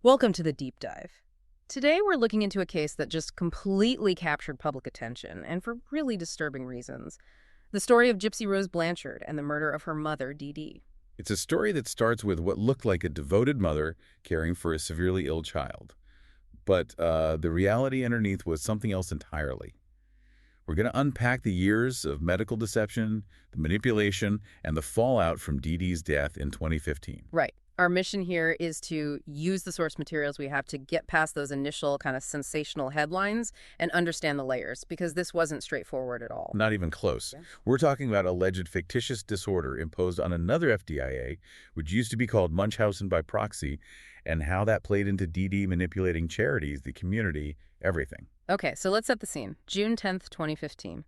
Welcome to the deep dive. Today we're looking into a case that just completely captured public attention, and for really disturbing reasons. The story of Gypsy Rose Blanchard and the murder of her mother, Dee Dee. It's a story that starts with what looked like a devoted mother caring for a severely ill child. But the reality underneath was something else entirely. We're going to unpack the years of medical deception, the manipulation, and the fallout from Dee Dee's death in 2015. Right. Our mission here is to use the source materials we have to get past those initial kind of sensational headlines and understand the layers, because this wasn't straightforward at all. Not even close. Yeah. We're talking about alleged fictitious disorder imposed on another FDIA, which used to be called Munchausen by proxy, and how that played into Dee Dee manipulating charities, the community, everything. Okay, so let's set the scene. June 10th, 2015.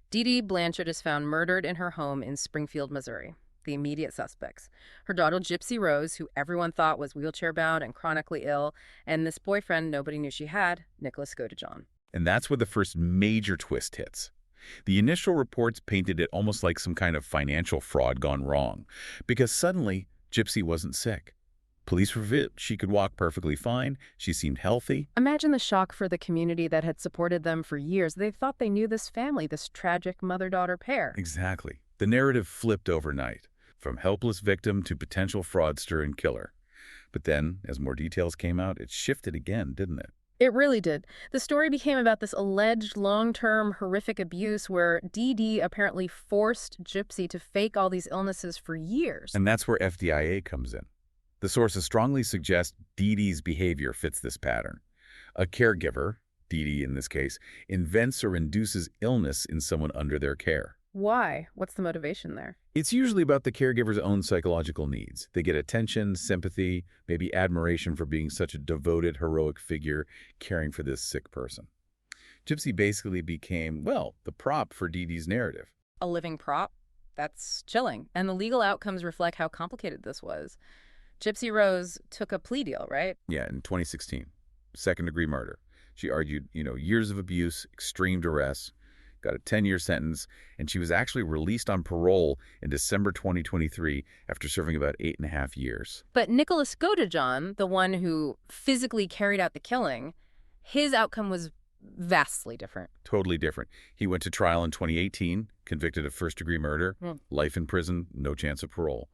Dee Dee Blanchard is found murdered in her home in Springfield, Missouri. The immediate suspects: her daughter Gypsy Rose, who everyone thought was wheelchair-bound and chronically ill, and this boyfriend nobody knew she had, Nicholas Godejohn. And that's where the first major twist hits. The initial reports painted it almost like some kind of financial fraud gone wrong, because suddenly Gypsy wasn't sick. Police revealed she could walk perfectly fine, she seemed healthy. Imagine the shock for the community that had supported them for years. They thought they knew this family, this tragic mother-daughter pair. Exactly. The narrative flipped overnight, from helpless victim to potential fraudster and killer. But then, as more details came out, it shifted again, didn't it? It really did. The story became about this alleged long-term horrific abuse where Dee Dee apparently forced Gypsy to fake all these illnesses for years. And that's where FDIA comes in. The sources strongly suggest Dee Dee's behavior fits this pattern. A caregiver, Dee Dee in this case, invents or induces illness in someone under their care. Why? What's the motivation there? It's usually about the caregiver's own psychological needs. They get attention, sympathy, maybe admiration for being such a devoted, heroic figure caring for this sick person. Gypsy basically became, well, the prop for Dee Dee's narrative. A living prop? That's chilling. And the legal outcomes reflect how complicated this was. Gypsy Rose took a plea deal, right? Yeah, in 2016. Second-degree murder. She argued, years of abuse, extreme duress, got a 10-year sentence, and she was actually released on parole in December 2023 after serving about 8.5 years. But Nicholas Godejohn, the one who physically carried out the killing, his outcome was vastly different. Totally different. He went to trial in 2018, convicted of first-degree murder, life in prison, no chance of parole.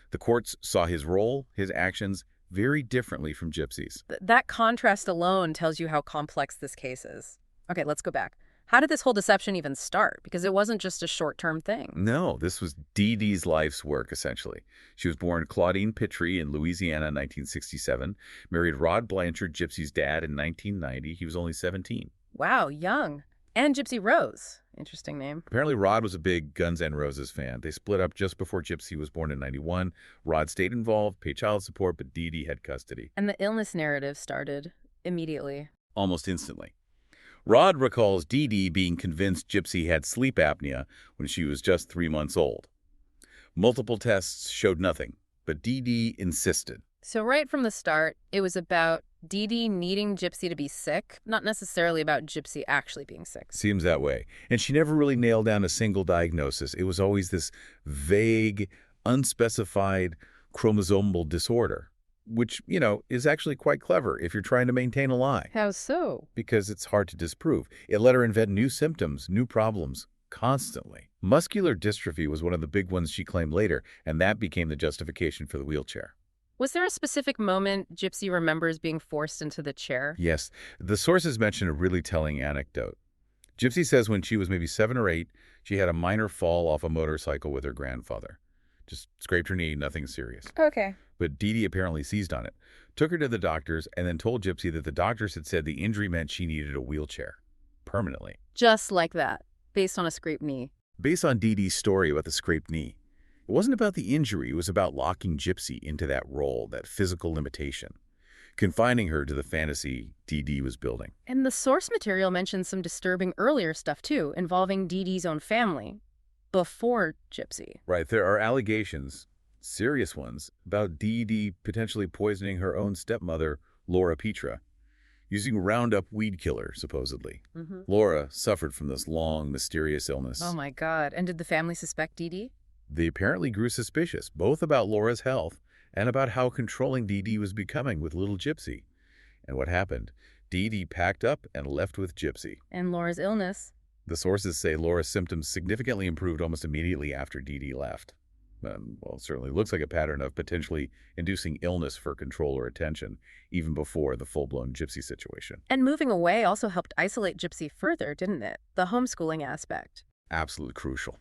The courts saw his role, his actions, very differently from Gypsy's. That contrast alone tells you how complex this case is. Okay, let's go back. How did this whole deception even start? Because it wasn't just a short-term thing. No, this was Dee Dee's life's work, essentially. She was born Claudine Pitre in Louisiana in 1967, married Rod Blanchard, Gypsy's dad, in 1990. He was only 17. Wow, young. And Gypsy Rose. Interesting name. Apparently, Rod was a big Guns N' Roses fan. They split up just before Gypsy was born in 91. Rod stayed involved, paid child support, but Dee Dee had custody. And the illness narrative started immediately. Almost instantly. Rod recalls Dee Dee being convinced Gypsy had sleep apnea when she was just 3 months old. Multiple tests showed nothing, but Dee Dee insisted. So right from the start, it was about Dee Dee needing Gypsy to be sick, not necessarily about Gypsy actually being sick. Seems that way. And she never really nailed down a single diagnosis. It was always this vague, unspecified chromosomal disorder, which, is actually quite clever if you're trying to maintain a lie. How so? Because it's hard to disprove. It let her invent new symptoms, new problems, constantly. Muscular dystrophy was one of the big ones she claimed later, and that became the justification for the wheelchair. Was there a specific moment Gypsy remembers being forced into the chair? Yes. The sources mention a really telling anecdote. Gypsy says when she was maybe 7 or 8, she had a minor fall off a motorcycle with her grandfather. Just scraped her knee, nothing serious. Okay. But Dee Dee apparently seized on it, took her to the doctors, and then told Gypsy that the doctors had said the injury meant she needed a wheelchair. Permanently. Just like that, based on a scraped knee. Based on Dee Dee's story about the scraped knee. It wasn't about the injury, it was about locking Gypsy into that role, that physical limitation, confining her to the fantasy Dee Dee was building. And the source material mentions some disturbing earlier stuff, too, involving Dee Dee's own family, before Gypsy. Right, there are allegations, serious ones, about Dee Dee potentially poisoning her own stepmother, Laura Petra, using Roundup weed killer, supposedly. Laura suffered from this long, mysterious illness. Oh my God. And did the family suspect Dee Dee? They apparently grew suspicious, both about Laura's health and about how controlling Dee Dee was becoming with little Gypsy. And what happened? Dee Dee packed up and left with Gypsy. And Laura's illness. The sources say Laura's symptoms significantly improved almost immediately after Dee Dee left. Well, it certainly looks like a pattern of potentially inducing illness for control or attention, even before the full-blown Gypsy situation. And moving away also helped isolate Gypsy further, didn't it? The homeschooling aspect. Absolutely crucial.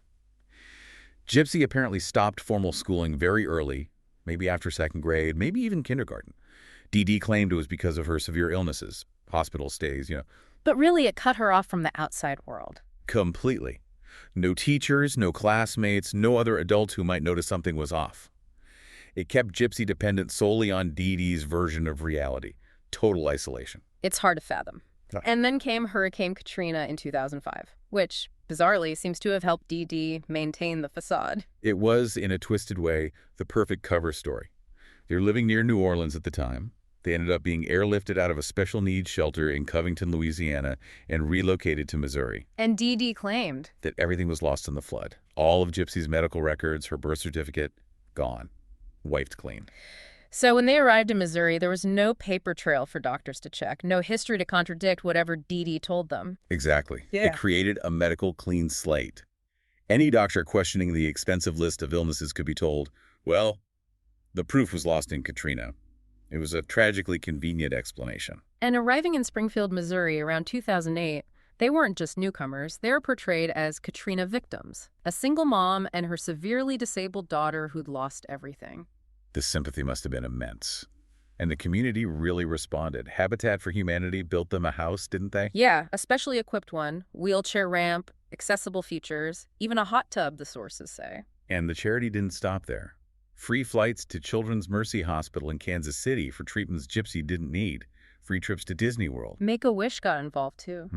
Gypsy apparently stopped formal schooling very early, maybe after second grade, maybe even kindergarten. Dee Dee claimed it was because of her severe illnesses, hospital stays, But really, it cut her off from the outside world. Completely. No teachers, no classmates, no other adults who might notice something was off. It kept Gypsy dependent solely on Dee Dee's version of reality. Total isolation. It's hard to fathom. Ah. And then came Hurricane Katrina in 2005, which, bizarrely, seems to have helped Dee Dee maintain the facade. It was, in a twisted way, the perfect cover story. They were living near New Orleans at the time. They ended up being airlifted out of a special needs shelter in Covington, Louisiana, and relocated to Missouri. And Dee Dee claimed that everything was lost in the flood. All of Gypsy's medical records, her birth certificate, gone. Wiped clean. So when they arrived in Missouri, there was no paper trail for doctors to check, no history to contradict whatever Dee Dee told them. Exactly. Yeah. It created a medical clean slate. Any doctor questioning the expensive list of illnesses could be told, well, the proof was lost in Katrina. It was a tragically convenient explanation. And arriving in Springfield, Missouri around 2008, they weren't just newcomers. They were portrayed as Katrina victims, a single mom and her severely disabled daughter who'd lost everything. The sympathy must have been immense. And the community really responded. Habitat for Humanity built them a house, didn't they? Yeah, a specially equipped one, wheelchair ramp, accessible features, even a hot tub, the sources say. And the charity didn't stop there. Free flights to Children's Mercy Hospital in Kansas City for treatments Gypsy didn't need. Free trips to Disney World. Make-A-Wish got involved, too.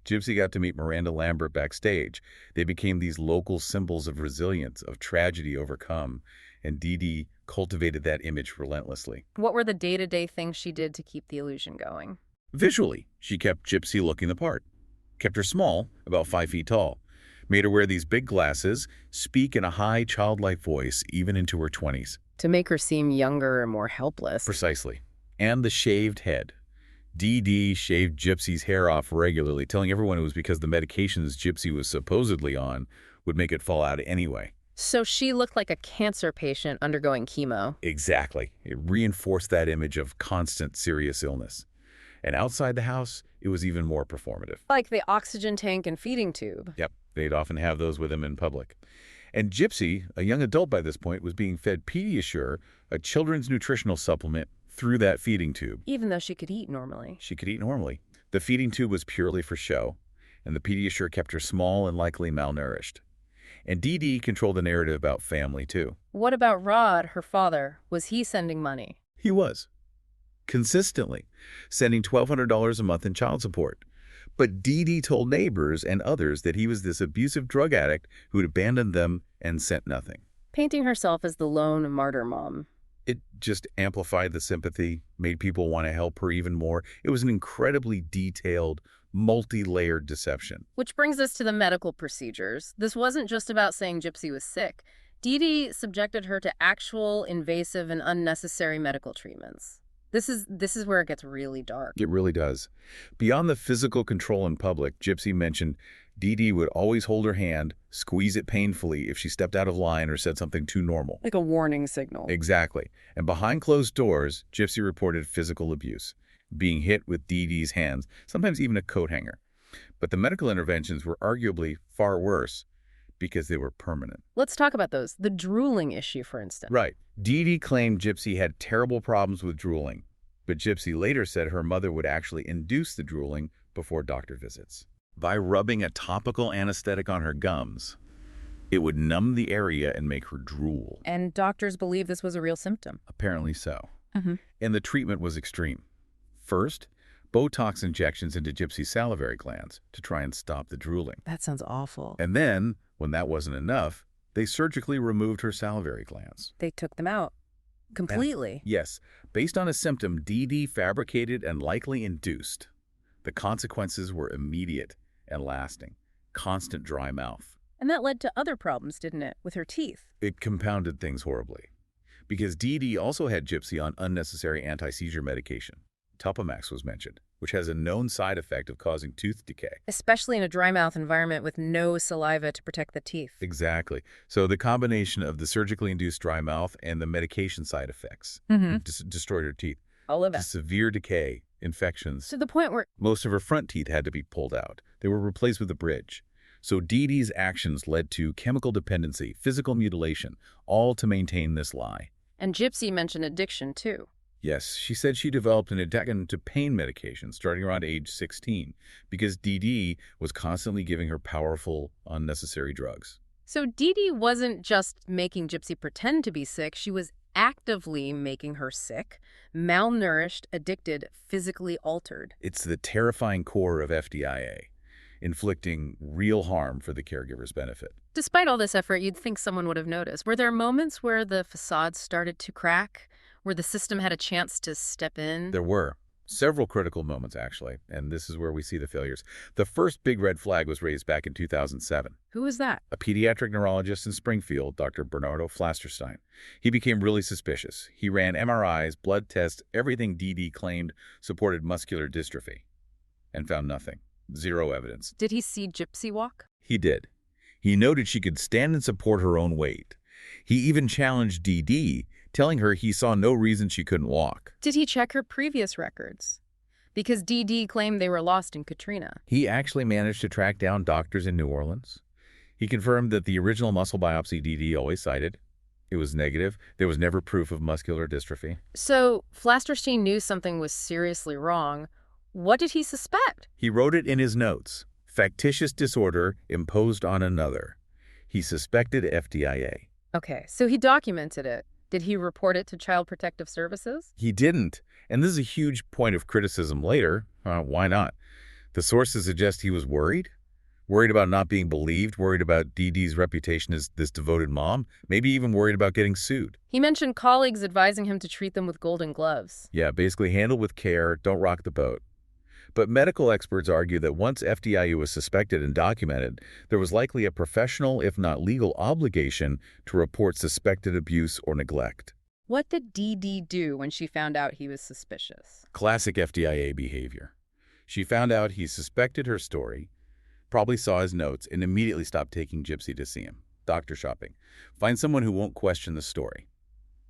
Gypsy got to meet Miranda Lambert backstage. They became these local symbols of resilience, of tragedy overcome, and Dee Dee cultivated that image relentlessly. What were the day-to-day things she did to keep the illusion going? Visually, she kept Gypsy looking the part. Kept her small, about 5 feet tall. Made her wear these big glasses, speak in a high, childlike voice, even into her 20s. To make her seem younger and more helpless. Precisely. And the shaved head. Dee Dee shaved Gypsy's hair off regularly, telling everyone it was because the medications Gypsy was supposedly on would make it fall out anyway. So she looked like a cancer patient undergoing chemo. Exactly. It reinforced that image of constant serious illness. And outside the house, it was even more performative. Like the oxygen tank and feeding tube. Yep. They'd often have those with them in public. And Gypsy, a young adult by this point, was being fed Pediasure, a children's nutritional supplement, through that feeding tube. Even though she could eat normally. She could eat normally. The feeding tube was purely for show, and the Pediasure kept her small and likely malnourished. And Dee Dee controlled the narrative about family, too. What about Rod, her father? Was he sending money? He was. Consistently. Sending $1,200 a month in child support. But Dee Dee told neighbors and others that he was this abusive drug addict who had abandoned them and sent nothing. Painting herself as the lone martyr mom. It just amplified the sympathy, made people want to help her even more. It was an incredibly detailed, multi-layered deception. Which brings us to the medical procedures. This wasn't just about saying Gypsy was sick. Dee Dee subjected her to actual, invasive, and unnecessary medical treatments. This is where it gets really dark. It really does. Beyond the physical control in public, Gypsy mentioned Dee Dee would always hold her hand, squeeze it painfully if she stepped out of line or said something too normal. Like a warning signal. Exactly. And behind closed doors, Gypsy reported physical abuse, being hit with Dee Dee's hands, sometimes even a coat hanger. But the medical interventions were arguably far worse because they were permanent. Let's talk about those. The drooling issue, for instance. Right. Dee Dee claimed Gypsy had terrible problems with drooling, but Gypsy later said her mother would actually induce the drooling before doctor visits. By rubbing a topical anesthetic on her gums, it would numb the area and make her drool. And doctors believe this was a real symptom. Apparently so. And the treatment was extreme. First, Botox injections into Gypsy's salivary glands to try and stop the drooling. That sounds awful. And then, when that wasn't enough, they surgically removed her salivary glands. They took them out. Completely. Yes, based on a symptom Dee Dee fabricated and likely induced. The consequences were immediate and lasting. Constant dry mouth. And that led to other problems, didn't it, with her teeth? It compounded things horribly. Because Dee Dee also had Gypsy on unnecessary anti-seizure medication Tupamax was mentioned, which has a known side effect of causing tooth decay. Especially in a dry mouth environment with no saliva to protect the teeth. Exactly. So the combination of the surgically induced dry mouth and the medication side effects destroyed her teeth. All of To it. severe decay, infections. To the point where Most of her front teeth had to be pulled out. They were replaced with a bridge. So Dee Dee's actions led to chemical dependency, physical mutilation, all to maintain this lie. And Gypsy mentioned addiction, too. Yes, she said she developed an addiction to pain medication starting around age 16 because Dee Dee was constantly giving her powerful, unnecessary drugs. So Dee Dee wasn't just making Gypsy pretend to be sick. She was actively making her sick, malnourished, addicted, physically altered. It's the terrifying core of FDIA, inflicting real harm for the caregiver's benefit. Despite all this effort, you'd think someone would have noticed. Were there moments where the facade started to crack, where the system had a chance to step in? There were several critical moments, actually, and this is where we see the failures. The first big red flag was raised back in 2007. Who was that? A pediatric neurologist in Springfield, Dr. Bernardo Flasterstein. He became really suspicious. He ran MRIs, blood tests, everything Dee Dee claimed supported muscular dystrophy, and found nothing. Zero evidence. Did he see Gypsy walk? He did. He noted she could stand and support her own weight. He even challenged Dee Dee, telling her he saw no reason she couldn't walk. Did he check her previous records? Because Dee Dee claimed they were lost in Katrina. He actually managed to track down doctors in New Orleans. He confirmed that the original muscle biopsy Dee Dee always cited. It was negative. There was never proof of muscular dystrophy. So Flasterstein knew something was seriously wrong. What did he suspect? He wrote it in his notes. Factitious disorder imposed on another. He suspected FDIA. Okay, so he documented it. Did he report it to Child Protective Services? He didn't, and this is a huge point of criticism later. Why not? The sources suggest he was worried. Worried about not being believed, worried about Dee Dee's reputation as this devoted mom, maybe even worried about getting sued. He mentioned colleagues advising him to treat them with golden gloves. Yeah, basically handle with care, don't rock the boat. But medical experts argue that once FDIU was suspected and documented, there was likely a professional, if not legal, obligation to report suspected abuse or neglect. What did Dee Dee do when she found out he was suspicious? Classic FDIA behavior. She found out he suspected her story, probably saw his notes, and immediately stopped taking Gypsy to see him. Doctor shopping. Find someone who won't question the story.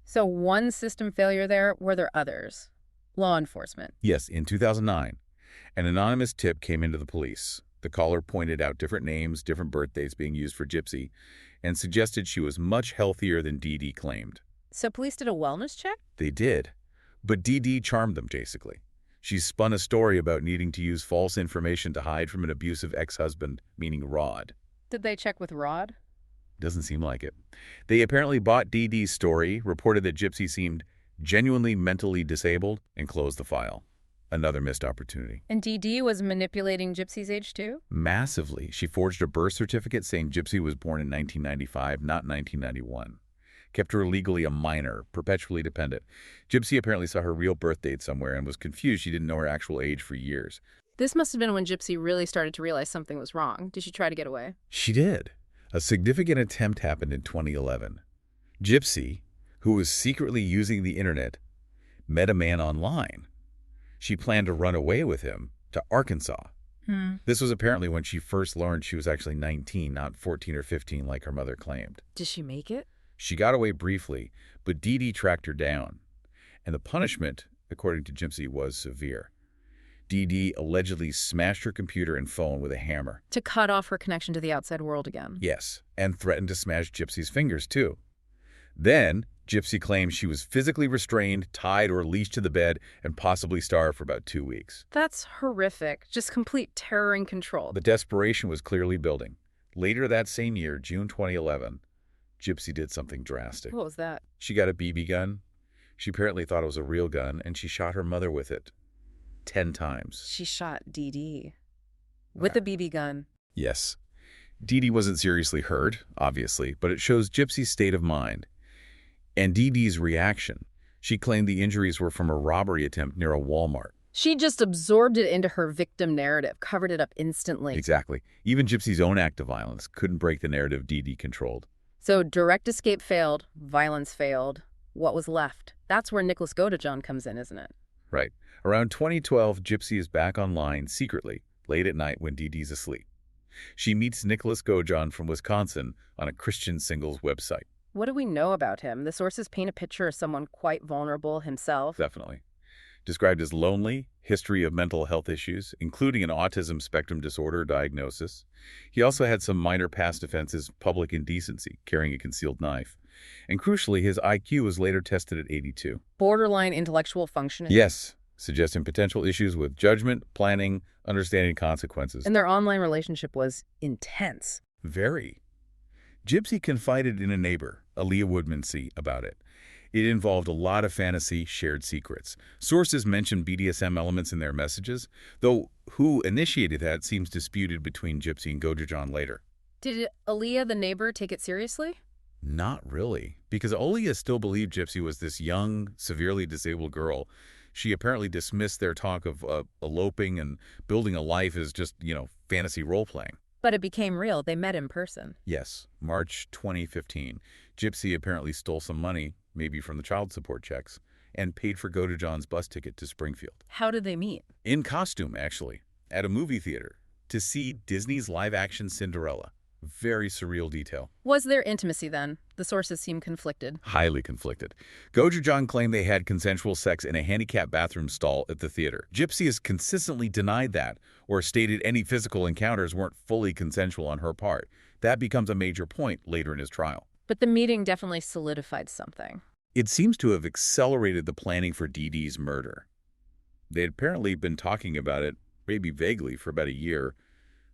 So one system failure there, were there others? Law enforcement. Yes, in 2009. An anonymous tip came into the police. The caller pointed out different names, different birthdays being used for Gypsy, and suggested she was much healthier than Dee Dee claimed. So police did a wellness check? They did. But Dee Dee charmed them, basically. She spun a story about needing to use false information to hide from an abusive ex-husband, meaning Rod. Did they check with Rod? Doesn't seem like it. They apparently bought Dee Dee's story, reported that Gypsy seemed genuinely mentally disabled, and closed the file. Another missed opportunity. And Dee Dee was manipulating Gypsy's age too? Massively. She forged a birth certificate saying Gypsy was born in 1995, not 1991. Kept her legally a minor, perpetually dependent. Gypsy apparently saw her real birth date somewhere and was confused. She didn't know her actual age for years. This must have been when Gypsy really started to realize something was wrong. Did she try to get away? She did. A significant attempt happened in 2011. Gypsy, who was secretly using the internet, met a man online. She planned to run away with him to Arkansas. This was apparently when she first learned she was actually 19, not 14 or 15 like her mother claimed. Did she make it? She got away briefly, but Dee Dee tracked her down. And the punishment, according to Gypsy, was severe. Dee Dee allegedly smashed her computer and phone with a hammer. To cut off her connection to the outside world again. Yes, and threatened to smash Gypsy's fingers, too. Then, Gypsy claimed she was physically restrained, tied or leashed to the bed, and possibly starved for about 2 weeks. That's horrific. Just complete terror and control. The desperation was clearly building. Later that same year, June 2011, Gypsy did something drastic. What was that? She got a BB gun. She apparently thought it was a real gun, and she shot her mother with it 10 times. She shot Dee Dee with a BB gun. Yes. Dee Dee wasn't seriously hurt, obviously, but it shows Gypsy's state of mind. And Dee Dee's reaction. She claimed the injuries were from a robbery attempt near a Walmart. She just absorbed it into her victim narrative, covered it up instantly. Exactly. Even Gypsy's own act of violence couldn't break the narrative Dee Dee controlled. So direct escape failed, violence failed. What was left? That's where Nicholas Godejohn comes in, isn't it? Right. Around 2012, Gypsy is back online secretly, late at night when Dee Dee's asleep. She meets Nicholas Gojon from Wisconsin on a Christian singles website. What do we know about him? The sources paint a picture of someone quite vulnerable himself. Definitely. Described as lonely, history of mental health issues, including an autism spectrum disorder diagnosis. He also had some minor past offenses, public indecency, carrying a concealed knife. And crucially, his IQ was later tested at 82. Borderline intellectual function. Yes, suggesting potential issues with judgment, planning, understanding consequences. And their online relationship was intense. Very. Gypsy confided in a neighbor, Aaliyah Woodmansee, about it. It involved a lot of fantasy, shared secrets. Sources mention BDSM elements in their messages, though who initiated that seems disputed between Gypsy and Gojon later. Did Aaliyah, the neighbor, take it seriously? Not really, because Aaliyah still believed Gypsy was this young, severely disabled girl. She apparently dismissed their talk of eloping and building a life as just, fantasy role-playing. But it became real. They met in person. Yes, March 2015. Gypsy apparently stole some money, maybe from the child support checks, and paid for Gojon's bus ticket to Springfield. How did they meet? In costume, actually, at a movie theater, to see Disney's live-action Cinderella. Very surreal detail. Was there intimacy then? The sources seem conflicted. Highly conflicted. Gojon claimed they had consensual sex in a handicapped bathroom stall at the theater. Gypsy has consistently denied that, or stated any physical encounters weren't fully consensual on her part. That becomes a major point later in his trial. But the meeting definitely solidified something. It seems to have accelerated the planning for Dee Dee's murder. They had apparently been talking about it, maybe vaguely, for about a year,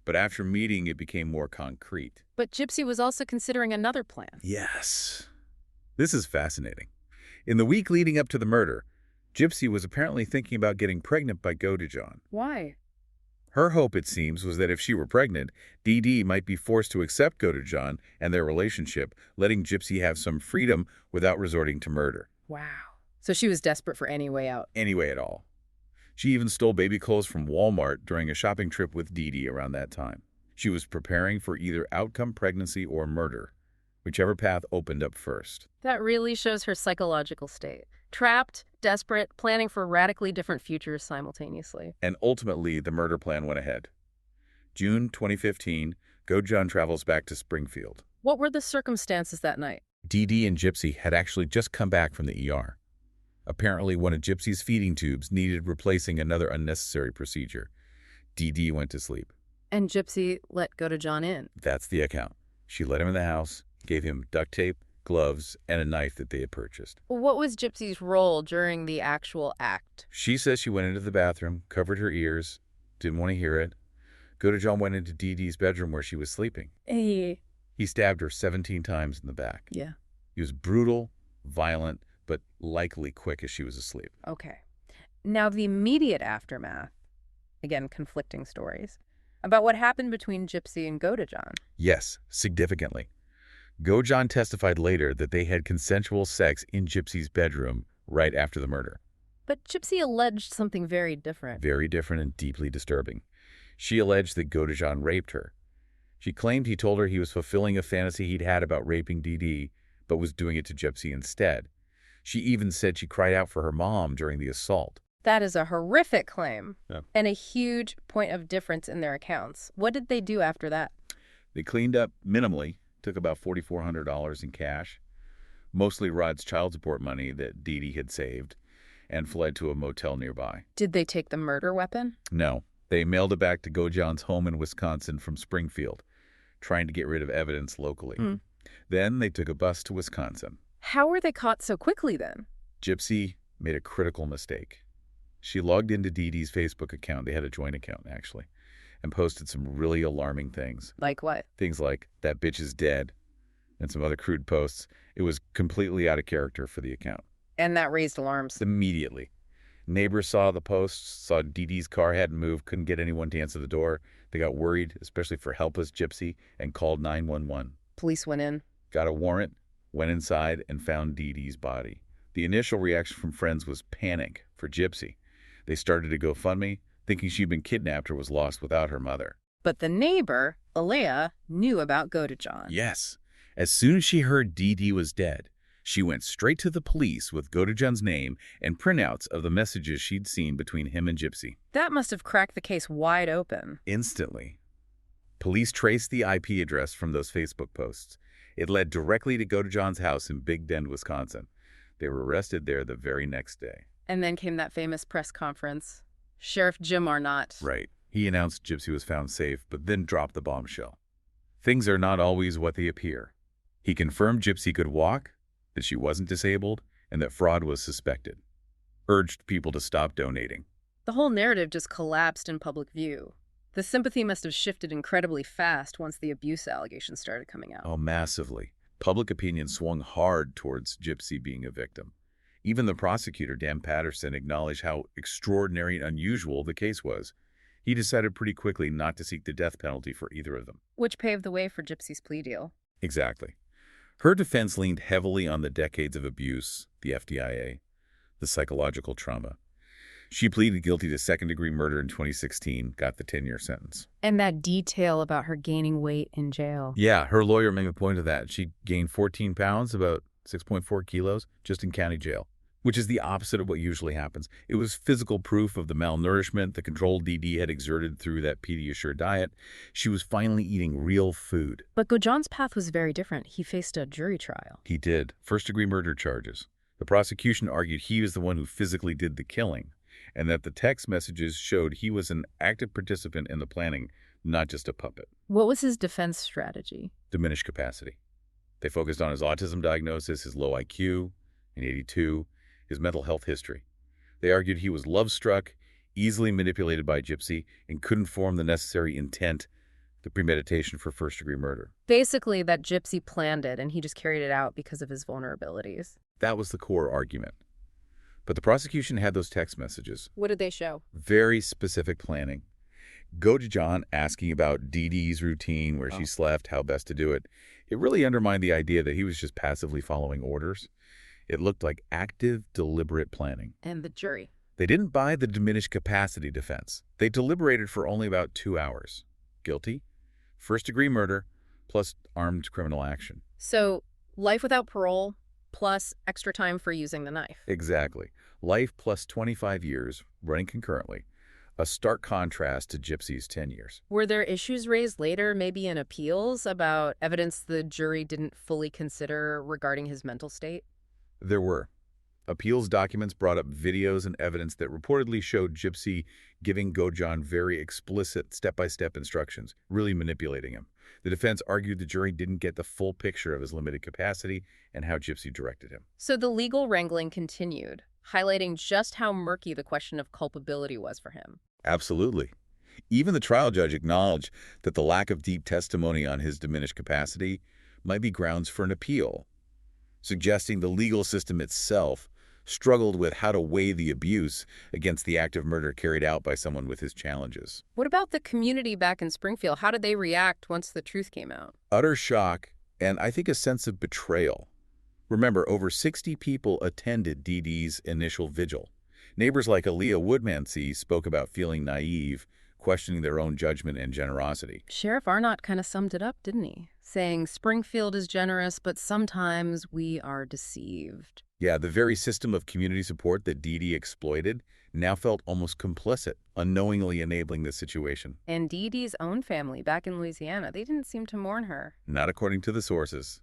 but after meeting, it became more concrete. But Gypsy was also considering another plan. Yes. This is fascinating. In the week leading up to the murder, Gypsy was apparently thinking about getting pregnant by Gojon. Why? Her hope, it seems, was that if she were pregnant, Dee Dee might be forced to accept Gojon and their relationship, letting Gypsy have some freedom without resorting to murder. Wow. So she was desperate for any way out. Any way at all. She even stole baby clothes from Walmart during a shopping trip with Dee Dee around that time. She was preparing for either outcome pregnancy or murder, whichever path opened up first. That really shows her psychological state. Trapped, desperate, planning for radically different futures simultaneously. And ultimately, the murder plan went ahead. June 2015, Gojon travels back to Springfield. What were the circumstances that night? Dee Dee and Gypsy had actually just come back from the ER. Apparently, one of Gypsy's feeding tubes needed replacing another unnecessary procedure. Dee Dee went to sleep. And Gypsy let Gojon in. That's the account. She let him in the house, gave him duct tape, gloves, and a knife that they had purchased. What was Gypsy's role during the actual act? She says she went into the bathroom, covered her ears, didn't want to hear it. Gojon went into Dee Dee's bedroom where she was sleeping. Hey. He stabbed her 17 times in the back. Yeah. He was brutal, violent, but likely quick as she was asleep. Okay. Now the immediate aftermath, again, conflicting stories, about what happened between Gypsy and Gojon. Yes, significantly. Gojon testified later that they had consensual sex in Gypsy's bedroom right after the murder. But Gypsy alleged something very different. Very different and deeply disturbing. She alleged that Gojon raped her. She claimed he told her he was fulfilling a fantasy he'd had about raping Dee Dee, but was doing it to Gypsy instead. She even said she cried out for her mom during the assault. That is a horrific claim, Yeah. And a huge point of difference in their accounts. What did they do after that? They cleaned up minimally, took about $4,400 in cash, mostly Rod's child support money that Dee Dee had saved, and fled to a motel nearby. Did they take the murder weapon? No, they mailed it back to Gojon's home in Wisconsin from Springfield, trying to get rid of evidence locally. Then they took a bus to Wisconsin. How were they caught so quickly then? Gypsy made a critical mistake. She logged into Dee Dee's Facebook account, they had a joint account actually, and posted some really alarming things. Like what? Things like, "That bitch is dead," and some other crude posts. It was completely out of character for the account. And that raised alarms. Immediately. Neighbors saw the posts, saw Dee Dee's car hadn't moved, couldn't get anyone to answer the door. They got worried, especially for helpless Gypsy, and called 911. Police went in. Got a warrant, went inside, and found Dee Dee's body. The initial reaction from friends was panic for Gypsy. They started a GoFundMe, thinking she'd been kidnapped or was lost without her mother. But the neighbor, Aaliyah, knew about Gojon. Yes. As soon as she heard Dee Dee was dead, She went straight to the police with Godejohn's name and printouts of the messages she'd seen between him and Gypsy. That must have cracked the case wide open. Instantly. Police traced the IP address from those Facebook posts. It led directly to Godejohn's house in Big Bend, Wisconsin. They were arrested there the very next day. And then came that famous press conference. Sheriff Jim Arnott. Right. He announced Gypsy was found safe, but then dropped the bombshell. Things are not always what they appear. He confirmed Gypsy could walk, that she wasn't disabled, and that fraud was suspected. Urged people to stop donating. The whole narrative just collapsed in public view. The sympathy must have shifted incredibly fast once the abuse allegations started coming out. Oh, massively. Public opinion swung hard towards Gypsy being a victim. Even the prosecutor, Dan Patterson, acknowledged how extraordinary and unusual the case was. He decided pretty quickly not to seek the death penalty for either of them. Which paved the way for Gypsy's plea deal. Exactly. Her defense leaned heavily on the decades of abuse, the FDIA, the psychological trauma. She pleaded guilty to second-degree murder in 2016, got the 10-year sentence. And that detail about her gaining weight in jail. Yeah, her lawyer made a point of that. She gained 14 pounds, about 6.4 kilos, just in county jail, which is the opposite of what usually happens. It was physical proof of the malnourishment, the control Dee Dee had exerted through that Pediasure diet. She was finally eating real food. But Godejohn's path was very different. He faced a jury trial. He did. First-degree murder charges. The prosecution argued he was the one who physically did the killing, and that the text messages showed he was an active participant in the planning, not just a puppet. What was his defense strategy? Diminished capacity. They focused on his autism diagnosis, his low IQ, in '82, his mental health history. They argued he was love-struck, easily manipulated by Gypsy, and couldn't form the necessary intent, the premeditation for first-degree murder. Basically, that Gypsy planned it, and he just carried it out because of his vulnerabilities. That was the core argument. But the prosecution had those text messages. What did they show? Very specific planning. Godejohn asking about Dee Dee's routine, where she slept, how best to do it. It really undermined the idea that he was just passively following orders. It looked like active, deliberate planning. And the jury? They didn't buy the diminished capacity defense. They deliberated for only about 2 hours. Guilty, first-degree murder, plus armed criminal action. So, life without parole, plus extra time for using the knife. Exactly. Life plus 25 years, running concurrently. A stark contrast to Gypsy's 10 years. Were there issues raised later, maybe in appeals, about evidence the jury didn't fully consider regarding his mental state? There were. Appeals documents brought up videos and evidence that reportedly showed Gypsy giving Godejohn very explicit step-by-step instructions, really manipulating him. The defense argued the jury didn't get the full picture of his limited capacity and how Gypsy directed him. So the legal wrangling continued, highlighting just how murky the question of culpability was for him. Absolutely. Even the trial judge acknowledged that the lack of deep testimony on his diminished capacity might be grounds for an appeal, suggesting the legal system itself struggled with how to weigh the abuse against the act of murder carried out by someone with his challenges. What about the community back in Springfield? How did they react once the truth came out? Utter shock, and I think a sense of betrayal. Remember, over 60 people attended Dee Dee's initial vigil. Neighbors like Aaliyah Woodmansee spoke about feeling naive, questioning their own judgment and generosity. Sheriff Arnott kind of summed it up, didn't he? Saying Springfield is generous, but sometimes we are deceived. Yeah, the very system of community support that Dee Dee exploited now felt almost complicit, unknowingly enabling the situation. And Dee Dee's own family back in Louisiana, they didn't seem to mourn her. Not according to the sources.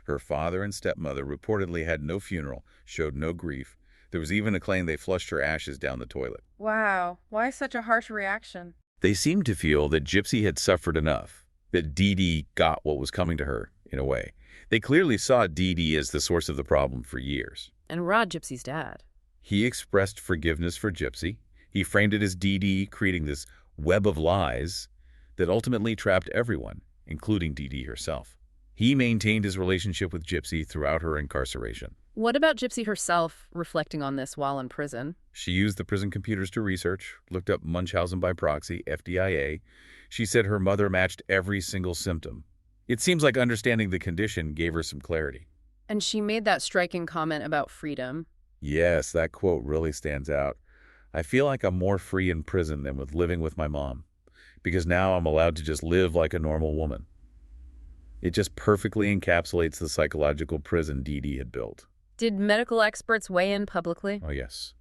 Her father and stepmother reportedly had no funeral, showed no grief. There was even a claim they flushed her ashes down the toilet. Wow, why such a harsh reaction? They seemed to feel that Gypsy had suffered enough, that Dee Dee got what was coming to her, in a way. They clearly saw Dee Dee as the source of the problem for years. And Rod, Gypsy's dad. He expressed forgiveness for Gypsy. He framed it as Dee Dee creating this web of lies that ultimately trapped everyone, including Dee Dee herself. He maintained his relationship with Gypsy throughout her incarceration. What about Gypsy herself reflecting on this while in prison? She used the prison computers to research, looked up Munchausen by proxy, FDIA. She said her mother matched every single symptom. It seems like understanding the condition gave her some clarity. And she made that striking comment about freedom. Yes, that quote really stands out. I feel like I'm more free in prison than with living with my mom, because now I'm allowed to just live like a normal woman. It just perfectly encapsulates the psychological prison Dee Dee had built. Did medical experts weigh in publicly? Oh, yes.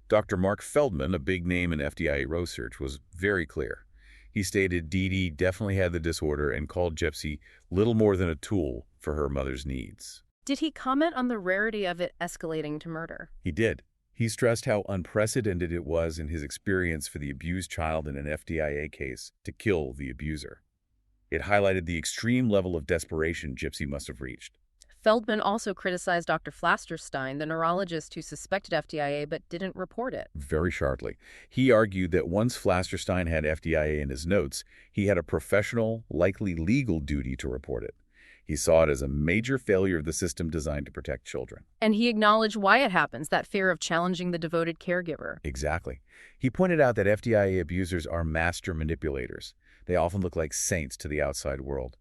Dr. Mark Feldman, a big name in FDIA research, was very clear. He stated Dee Dee definitely had the disorder and called Gypsy little more than a tool for her mother's needs. Did he comment on the rarity of it escalating to murder? He did. He stressed how unprecedented it was in his experience for the abused child in an FDIA case to kill the abuser. It highlighted the extreme level of desperation Gypsy must have reached. Feldman also criticized Dr. Flasterstein, the neurologist who suspected FDIA but didn't report it. Very sharply. He argued that once Flasterstein had FDIA in his notes, he had a professional, likely legal duty to report it. He saw it as a major failure of the system designed to protect children. And he acknowledged why it happens, that fear of challenging the devoted caregiver. Exactly. He pointed out that FDIA abusers are master manipulators. They often look like saints to the outside world.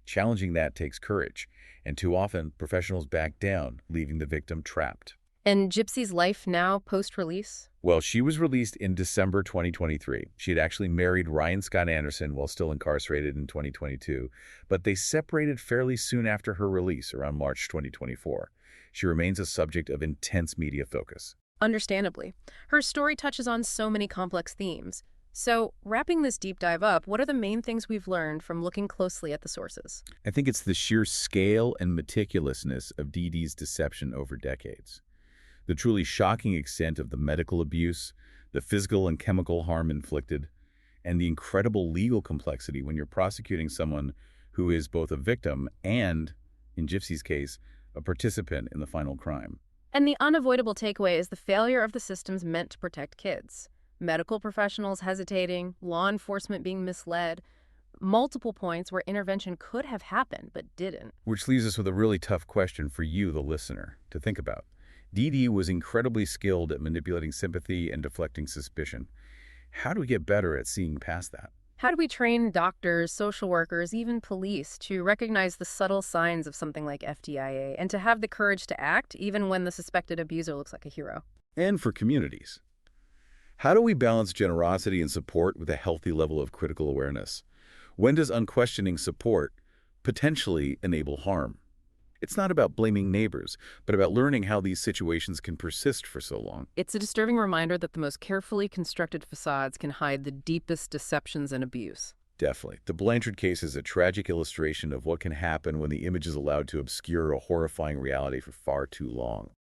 Challenging that takes courage, and too often professionals back down, leaving the victim trapped. And Gypsy's life now, post-release? Well, she was released in December 2023. She had actually married Ryan Scott Anderson while still incarcerated in 2022, but they separated fairly soon after her release, around March 2024. She remains a subject of intense media focus. Understandably. Her story touches on so many complex themes. So, wrapping this deep dive up, what are the main things we've learned from looking closely at the sources? I think it's the sheer scale and meticulousness of Dee Dee's deception over decades. The truly shocking extent of the medical abuse, the physical and chemical harm inflicted, and the incredible legal complexity when you're prosecuting someone who is both a victim and, in Gypsy's case, a participant in the final crime. And the unavoidable takeaway is the failure of the systems meant to protect kids. Medical professionals hesitating, law enforcement being misled, multiple points where intervention could have happened but didn't. Which leaves us with a really tough question for you, the listener, to think about. Dee Dee was incredibly skilled at manipulating sympathy and deflecting suspicion. How do we get better at seeing past that? How do we train doctors, social workers, even police to recognize the subtle signs of something like FDIA and to have the courage to act even when the suspected abuser looks like a hero? And for communities. How do we balance generosity and support with a healthy level of critical awareness? When does unquestioning support potentially enable harm? It's not about blaming neighbors, but about learning how these situations can persist for so long. It's a disturbing reminder that the most carefully constructed facades can hide the deepest deceptions and abuse. Definitely. The Blanchard case is a tragic illustration of what can happen when the image is allowed to obscure a horrifying reality for far too long.